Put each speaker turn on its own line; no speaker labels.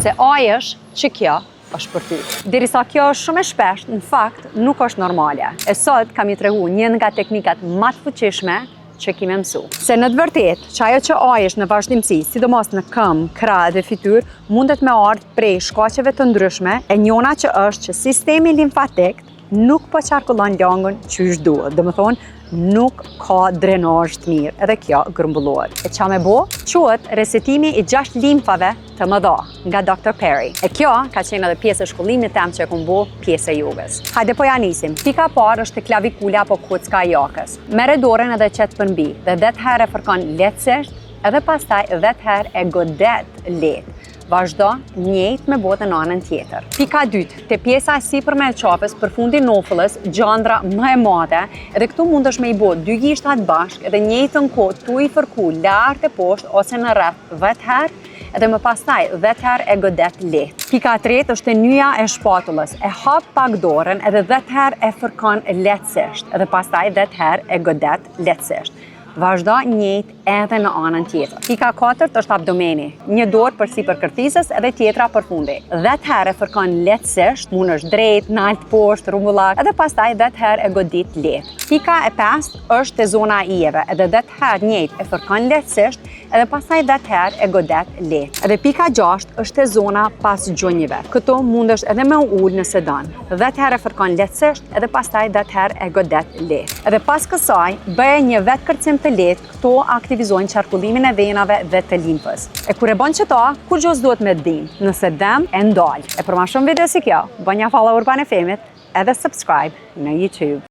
se ajësh që kjo është për ty. Derisa kjo është shumë e shpesht, në fakt nuk është normale. E sot kam i tregu një nga teknikat më të fuqishme që kime mësu. Se në të vërtet, që ajo që ajësh në vazhdimsi, sidomos në këmbë, krah dhe fytyrë, mundet me ardhur prej shkaqeve të ndryshme, e njona që është që sistemi limfatik nuk po qarkullon lagën qysh duhet. Dhe më thonë, nuk ka drenazh të mirë, edhe kjo grumbullohet. E qa me bo? Quhet resetimi i 6 limfave të mëdha nga Dr. Perry. E kjo ka qenë edhe pjesë e shkollimit tem që e kom bo pjesë e jogës. Hajde po ja nisim. Pika parë është klavikula apo kocka e jakës. Merre dorën edhe qet përmbi dhe 10 herë e fërkon lehtësisht, edhe pastaj 10 herë e godet lehtë. Vazhdo njëjtë me botën në anën tjetër. Pika 2, te pjesa e sipërme e qafës përfundi nofullës, gjandra më e madhe, edhe këtu mundesh me i bo 2 gishtat bashk edhe njëjtën kohë tu i fërku lart e poshtë ose në rreth 10 herë, edhe më pastaj 10 herë e godet lehtë. Pika 3 është nyja e shpatullës. E hap pak dorën edhe 10 herë e fërkon lehtësisht, edhe pastaj 10 herë e godet lehtësisht. Vazhdo njëjtë edhe në anën tjetër. Pika 4 është abdomeni. Një dorë përsipër kërthisës edhe tjetra përfundi. 10 herë e fërkon lehtësisht, mund është drejt, nalt, poshtë, rumbullak, edhe pastaj 10 herë e godit lehtë. Pika e 5 është te zona e ijeve, edhe 10 herë njëjtë e fërkon lehtësisht, edhe pastaj 10 herë e godet lehtë. Edhe pika 6 është te zona pas gjunjëve. Këto mundesh edhe me ul nëse don. 10 herë e fërkon lehtësisht, edhe pastaj 10 herë e godet lehtë. Edhe pas kësaj bëje një vetë kërcim të lehtë, këto aktivizojnë qarkullimin e venave dhe të limfës. E kur e bën qëta, kur gjos duhet me dim, nëse dem, e ndalj. E për ma shumë video si kjo, bën një follower pa në femit, edhe subscribe në YouTube.